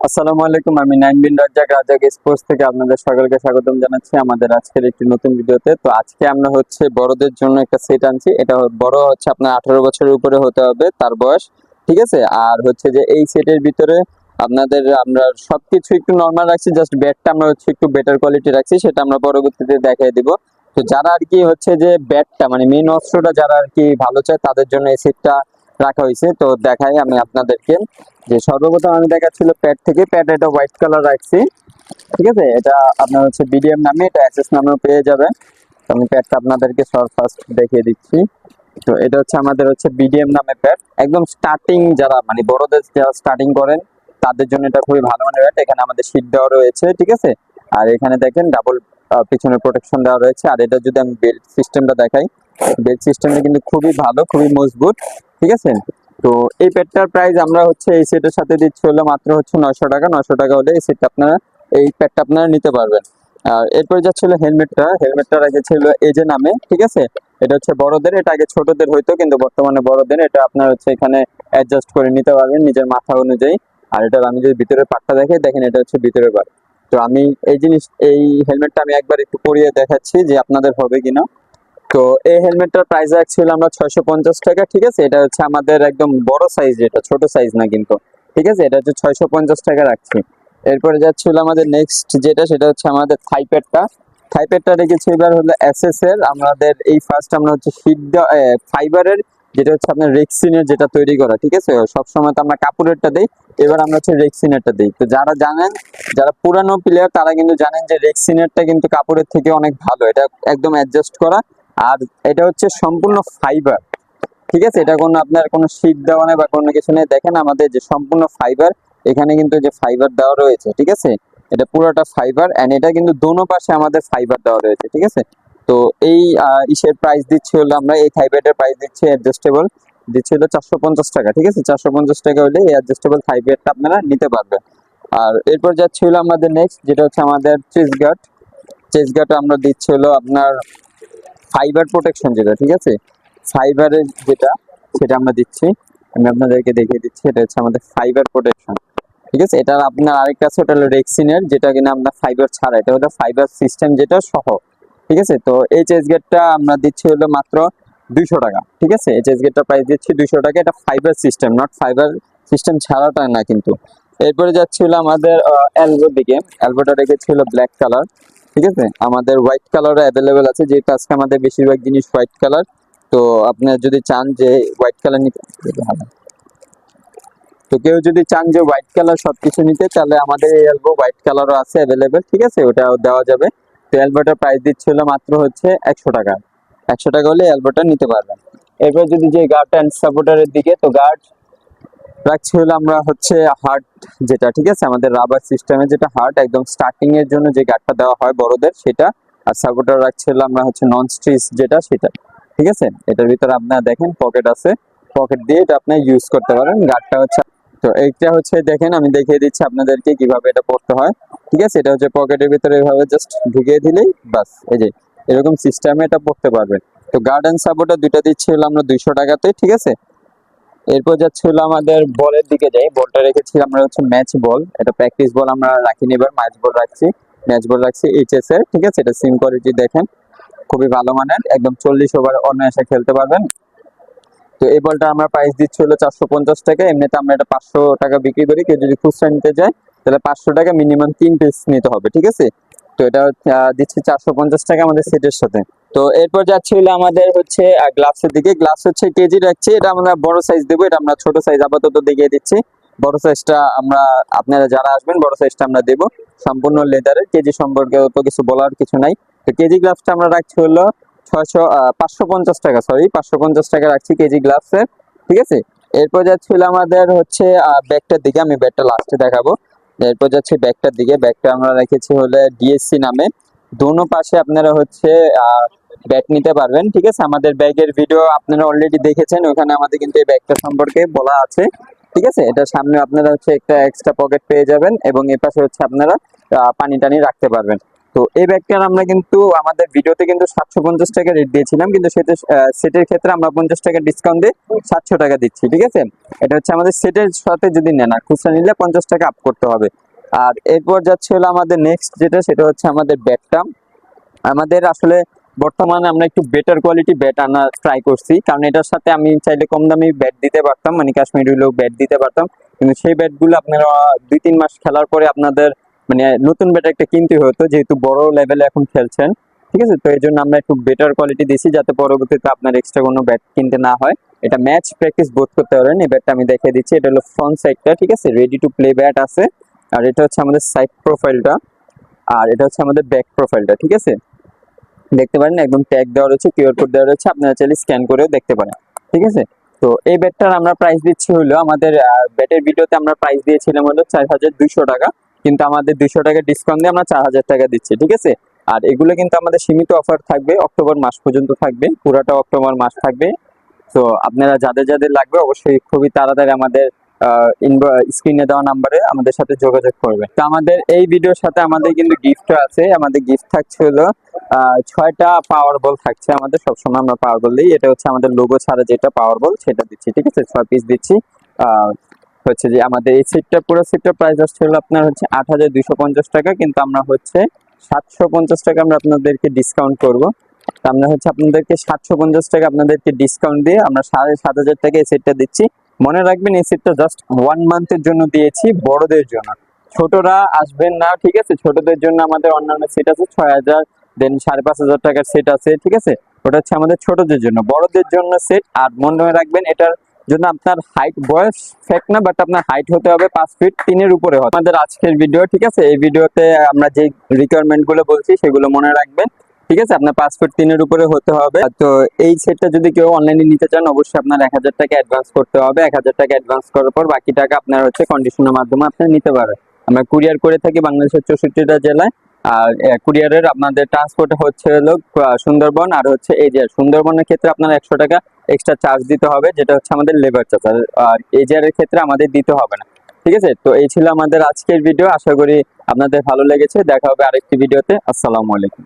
আসসালামু আলাইকুম, আমি নাইম বিন রাজ্জাক রাজ্জাক স্পোর্টস থেকে আপনাদের সকলকে স্বাগতম জানাচ্ছি আমাদের আজকের একটি নতুন ভিডিওতে। তো আজকে আমরা হচ্ছে বড়দের জন্য একটা সেট আনছি। এটা বড় হচ্ছে আপনার 18 বছরের উপরে হতে হবে তার বয়স, ঠিক আছে। আর হচ্ছে যে এই সেটের ভিতরে আপনাদের আমরা সবকিছু একটু নর্মাল রাখছি, জাস্ট ব্যাটটা আমরা হচ্ছে একটু বেটার কোয়ালিটি রাখছি, সেটা আমরা পরবর্তীতে দেখিয়ে দিব। তো যারা আর কি হচ্ছে যে ব্যাটটা মানে মেন অস্ত্রটা যারা আর কি ভালো চায় তাদের জন্য এই সেটটা রাখা হয়েছে। তো দেখাই আমি আপনাদেরকে যে সর্বপ্রথম আমি দেখাচ্ছিল প্যাড থেকে প্যাড, এটা হোয়াইট কালার রাখছি, ঠিক আছে। এটা আপনার হচ্ছে বিডিএম নামে, এটা অ্যাসেস নামেও পেয়ে যাবেন। তো আমি প্যাডটা আপনাদেরকে সব ফার্স্ট দেখিয়ে দিচ্ছি। তো এটা হচ্ছে আমাদের হচ্ছে বিডিএম নামে প্যাড, একদম স্টার্টিং যারা মানে বড়দের যারা স্টার্টিং করেন তাদের জন্য এটা খুবই ভালো মানের প্যাড। এখানে আমাদের শীট দেওয়া রয়েছে, ঠিক আছে। আর এখানে দেখেন ডাবল পিছনে প্রোটেকশন দেওয়া রয়েছে। আর এটা যদি আমি বেল্ট সিস্টেমটা দেখাই, বেল্ট সিস্টেমটা কিন্তু খুবই ভালো, খুবই মজবুত, ঠিক আছে। তো এই প্যাডটার প্রাইস আমরা হচ্ছে এই সেটের সাথে দিচ্ছি হলো মাত্র হচ্ছে 900 টাকা। 900 টাকা হলে এই সেটটা আপনারা এই প্যাডটা আপনারা নিতে পারবেন। আর এরপরে যাচ্ছিল হেলমেটটা রেখেছিল এজে নামে, ঠিক আছে। এটা হচ্ছে বড়দের, এটা আগে ছোটদের হইতো কিন্তু বর্তমানে বড়দের। এটা আপনার হচ্ছে এখানে অ্যাডজাস্ট করে নিতে পারবেন নিজের মাথা অনুযায়ী। আর এটা আমি যদি ভিতরের পার্টটা দেখে দেখেন, এটা হচ্ছে ভিতরের পার্ট। তো আমি এই হেলমেটটা আমি একবার একটু পরিয়ে দেখাচ্ছি যে আপনাদের হবে কিনা। তো এই হেলমেটটার প্রাইস রাখছিল আমরা 650 টাকা, ঠিক আছে। এটা হচ্ছে আমাদের একদম বড় সাইজ, যেটা ছোট সাইজ না কিন্তু, ঠিক আছে। এটা হচ্ছে 650 টাকা রাখছি। এরপরে যাচ্ছিল আমাদের নেক্সট যেটা, সেটা হচ্ছে আমাদের থাইপ্যাডটা রেখেছি এবার হলো এসএস এর। আমাদের এই ফার্স্ট আমরা হচ্ছে ফাইবারের, যেটা হচ্ছে আপনার রেক্সিনের যেটা তৈরি করা, ঠিক আছে। সবসময় তো আমরা কাপড়েরটা দিই, এবার আমরা হচ্ছে রেক্সিনেরটা দিই। তো যারা জানেন, যারা পুরানো প্লেয়ার তারা কিন্তু জানেন যে রেক্সিনেরটা কিন্তু কাপড়ের থেকে অনেক ভালো, এটা একদম অ্যাডজাস্ট করা। আর এটা হচ্ছে সম্পূর্ণ ফাইবার, ঠিক আছে। এটা কোনো আপনার কোনো শীট দেওয়া নেই বা কোনো কিছু নেই। দেখেন আমাদের যে সম্পূর্ণ ফাইবার, এখানে কিন্তু যে ফাইবার দেওয়া রয়েছে, ঠিক আছে। এটা পুরোটা ফাইবার, এন্ড এটা কিন্তু দোনো পাশে আমাদের ফাইবার দেওয়া রয়েছে, ঠিক আছে। তো এই ইসের প্রাইস দিচ্ছি হলো, আমরা এই থাইপ্যাডের প্রাইস দিচ্ছি অ্যাডজাস্টেবল, দিচ্ছি হলো 450 টাকা, ঠিক আছে। 450 টাকা হলে এই অ্যাডজাস্টেবল থাইপ্যাডটা আপনারা নিতে পারবেন। আর এরপর যাচ্ছি হলো আমাদের নেক্সট, যেটা হচ্ছে আমাদের চেস্ট গার্ড আমরা দিচ্ছি হলো আপনার ফাইবার প্রোটেকশন যেটা, ঠিক আছে। ফাইবারের যেটা, সেটা আমরা দিচ্ছি। আমি আপনাদেরকে দেখিয়ে দিচ্ছি, এটা হচ্ছে আমাদের ফাইবার প্রোটেকশন, ঠিক আছে। এটা আপনার আরেকটা আছে, ওটা হলো রেক্সিনের, যেটা কিনা আপনার ফাইবার ছাড়া, এটা হলো ফাইবার সিস্টেম যেটা সহ, ঠিক আছে। তো এই চেস্ট গেটটা আমরা দিচ্ছি হলো মাত্র 200 টাকা, ঠিক আছে। এই চেস্ট গেটটা প্রাইস দিচ্ছি 200 টাকা। এটা fibre system, not fibre system ছাড়াটা না কিন্তু। এরপরে যাচ্ছিল আমাদের এলবোর দিকে। এলবোটা রেখেছিল ব্ল্যাক কালার, ঠিক আছে। আমাদের হোয়াইট কালারও অ্যাভেলেবেল আছে, যেহেতু আজকে আমাদের বেশিরভাগ জিনিস হোয়াইট কালার। তো আপনার যদি চান যে হোয়াইট কালার নিতে, তো কেউ যদি চান যে হোয়াইট কালার সবকিছু নিতে, তাহলে আমাদের এই এলবো হোয়াইট কালারও আছে অ্যাভেলেবেল, ঠিক আছে। ওটাও দেওয়া যাবে। তো এলবোটার প্রাইস দিচ্ছিল মাত্র হচ্ছে 100 টাকা। 100 টাকা হলে এলবোটা নিতে পারবেন। এরপর যদি যে গার্ড অ্যান্ড সাপোর্টারের দিকে, তো গার্ড রাখছি হলো আমরা হচ্ছে হার্ট যেটা, ঠিক আছে। আমাদের রাবার সিস্টেমে যেটা হার্ট একদম স্টার্টিং এর জন্য যে গার্ডটা দেওয়া হয় বড়দের, সেটা। আর সাপোর্টার রাখছি হলো আমরা হচ্ছে নন স্ট্রিচ যেটা, সেটা, ঠিক আছে। এটার ভিতরে আপনারা দেখেন পকেট আছে, পকেট দিয়ে এটা আপনি ইউজ করতে পারেন। গার্ডটা হচ্ছে, তো এইটা হচ্ছে দেখেন আমি দেখিয়ে দিচ্ছি আপনাদেরকে কিভাবে এটা পড়তে হয়, ঠিক আছে। এটা হচ্ছে পকেটের ভিতরে এভাবে জাস্ট ঢুকিয়ে দিলেই বাস, এই যে এরকম সিস্টেমে এটা পড়তে পারবেন। তো গার্ড এন্ড সাপোর্টার দুইটা দিচ্ছি হলো আমরা 200 টাকাতে, ঠিক আছে। এরপর যাচ্ছে হলো আমাদের বলের দিকে যাই। বলটা রেখেছি আমরা হচ্ছে ম্যাচ বল, এটা প্র্যাকটিস বল আমরা রাখিনি, এবার ম্যাচ বল রাখছি। ম্যাচ বল রাখছি এইচএস এর, ঠিক আছে। এটা সিম কোয়ালিটি দেখেন খুবই ভালো মানের, একদম 40 ওভার অনায়াসে খেলতে পারবেন। তো এই বলটা আমরা প্রাইস দিচ্ছি হলো 450 টাকা। এমনিতে আমরা এটা 500 টাকা বিক্রি করি, কেউ যদি খুচরা নিতে যায় তাহলে 500 টাকা মিনিমাম 3 পিস নিতে হবে, ঠিক আছে। তো এটা দিচ্ছি 450 টাকা আমাদের সেটের সাথে। তো এরপর যাচ্ছে হলো আমাদের হচ্ছে গ্লাসের দিকে। গ্লাস হচ্ছে কেজি রাখছি, এটা আমরা বড় সাইজ দেবো, এটা আমরা ছোট সাইজ আপাতত দেখিয়ে দিচ্ছি। বড় সাইজটা আমরা, আপনারা যারা আসবেন বড় সাইজটা আমরা দেবো। সম্পূর্ণ লেদারের, কেজি সম্পর্কে তো কিছু বলার কিছু নাই। তো কেজি গ্লাসটা আমরা রাখছি হলো 550 টাকা, সরি 550 টাকা রাখছি কেজি গ্লাসের, ঠিক আছে। এরপর যাচ্ছিল আমাদের হচ্ছে ব্যাগটার দিকে, আমি ব্যাগটা লাস্টে দেখাবো। এরপর যাচ্ছে ব্যাগটার দিকে। ব্যাগটা আমরা রেখেছি হলে ডিএসসি নামে। দোনো পাশে আপনারা হচ্ছে ব্যাগ নিতে পারবেন, ঠিক আছে। আমাদের ব্যাগের ভিডিও আপনারা অলরেডি দেখেছেন, ওখানে আমাদের কিন্তু এই ব্যাগটা সম্পর্কে বলা আছে, ঠিক আছে। এটা সামনে আপনারা হচ্ছে একটা এক্সট্রা পকেট পেয়ে যাবেন, এবং এ পাশে হচ্ছে আপনারা পানি টানি রাখতে পারবেন। তো এই ব্যাগটার আমরা কিন্তু আমাদের ভিডিওতে কিন্তু 750 টাকা রেট দিয়েছিলাম, কিন্তু সেটের ক্ষেত্রে আমরা 50 টাকা ডিসকাউন্ট দিয়ে 700 টাকা দিচ্ছি। ঠিক আছে, এটা হচ্ছে আমাদের সেটের সাথে যদি নেন, আর খুচরা নিলে 50 টাকা আপ করতে হবে। আর এরপর যাচ্ছে হলো আমাদের নেক্সট যেটা, সেটা হচ্ছে আমাদের ব্যাগটা। আমাদের আসলে বর্তমানে আমরা একটু বেটার কোয়ালিটি ব্যাট আনা ট্রাই করছি, কারণ এটার সাথে আমি চাইলে কম দামি ব্যাট দিতে পারতাম, মানে কাশ্মীরি হলেও ব্যাট দিতে পারতাম, কিন্তু সেই ব্যাটগুলো আপনারা 2-3 মাস খেলার পরে আপনাদের মানে নতুন ব্যাট একটা কিনতে হতো, যেহেতু বড় লেভেলে এখন খেলছেন। ঠিক আছে, তো এই জন্য আমরা একটু বেটার কোয়ালিটি দিছি, যাতে পরবর্তীতে আপনার এক্সট্রা কোনো ব্যাট কিনতে না হয়। এটা ম্যাচ প্র্যাকটিস বোধ করতে পারেন। এই ব্যাটটা আমি দেখিয়ে দিচ্ছি, এটা হলো ফ্রন্ট সাইডটা। ঠিক আছে, রেডি টু প্লে ব্যাট আছে। আর এটা হচ্ছে আমাদের সাইড প্রোফাইলটা, আর এটা হচ্ছে আমাদের ব্যাক প্রোফাইলটা। ঠিক আছে, দেখতে পারেন একদম ট্যাগ দেওয়া রয়েছে, কিউআর কোড দেওয়া রয়েছে, আপনারা চাইলে স্ক্যান করেও দেখতে পারেন। ঠিক আছে, তো এই ব্যাটটার আমরা প্রাইস দিচ্ছি হলো, আমাদের ব্যাটের ভিডিওতে আমরা প্রাইস দিয়েছিলাম হলো 4200 টাকা, কিন্তু আমাদের 200 টাকা ডিসকাউন্ট দিয়ে আমরা 4000 টাকা দিচ্ছি। ঠিক আছে, আর এগুলো কিন্তু আমাদের সীমিত অফার থাকবে, অক্টোবর মাস পর্যন্ত থাকবে, পুরাটা অক্টোবর মাস থাকবে। তো আপনারা যাদের যাদের লাগবে অবশ্যই খুবই তাড়াতাড়ি আমাদের স্ক্রিনে দেওয়া নাম্বারে আমাদের সাথে যোগাযোগ করবেন। তো আমাদের এই ভিডিওর সাথে আমাদের কিন্তু গিফট আছে। আমাদের গিফট থাকছে হলো 6টা পাওয়ার বল থাকছে আমাদের, সবসময় আমরা পাওয়ার বল দিই। এটা হচ্ছে আমাদের লোগো ছাড়া যেটা পাওয়ার বল সেটা দিচ্ছি। ঠিক আছে, 6 পিস দিচ্ছি। হচ্ছে যে আমাদের এই সেটটা, পুরো সেটটার প্রাইস আসছে হলো আপনার হচ্ছে 8250 টাকা, কিন্তু আমরা হচ্ছে 750 টাকা আমরা আপনাদেরকে ডিসকাউন্ট করবো। আমরা হচ্ছে আপনাদেরকে 750 টাকা আপনাদেরকে ডিসকাউন্ট দিয়ে আমরা 7500 টাকা এই সেটটা দিচ্ছি। মনে রাখবেন এই সেটটা জাস্ট 1 মান্থের জন্য দিয়েছি, বড়দের জন্য, ছোটরা আসবেন না। ঠিক আছে, ছোটদের জন্য আমাদের অন্যান্য সেট আছে 6000, দেন 5500 টাকার সেট আছে। ঠিক আছে, ওটা হচ্ছে আমাদের ছোটদের জন্য। বড়দের জন্য সেট। আর মনে রাখবেন এটার জন্য আপনার হাইট, বয়স ফ্যাক্ট না, বাট আপনার হাইট হতে হবে 5 ফিট 3 উপরে হবে। আমাদের আজকের ভিডিও, ঠিক আছে, এই ভিডিওতে আমরা যে রিকোয়ারমেন্ট গুলো বলছি সেগুলো মনে রাখবেন। ঠিক আছে, আপনার 5 ফুট 3 উপরে হতে হবে। তো এই সেটটা যদি কেউ অনলাইনে নিতে চান, অবশ্যই আপনার 1000 টাকা অ্যাডভান্স করতে হবে। 1000 টাকা অ্যাডভান্স করার পর বাকি টাকা আপনার হচ্ছে কন্ডিশনের মাধ্যমে আপনি নিতে পারেন। আমরা কুরিয়ার করে থাকি বাংলাদেশের 64টা জেলায়। আর কুরিয়ারের আপনাদের ট্রান্সপোর্ট হচ্ছে হলো সুন্দরবন, আর হচ্ছে এজিআর। সুন্দরবনের ক্ষেত্রে আপনার 100 টাকা এক্সট্রা চার্জ দিতে হবে, যেটা হচ্ছে আমাদের লেবার চার্জ। আর এজিআর এর ক্ষেত্রে আমাদের দিতে হবে না। ঠিক আছে, তো এই ছিল আমাদের আজকের ভিডিও। আশা করি আপনাদের ভালো লেগেছে। দেখা হবে আরেকটি ভিডিওতে। আসসালামু আলাইকুম।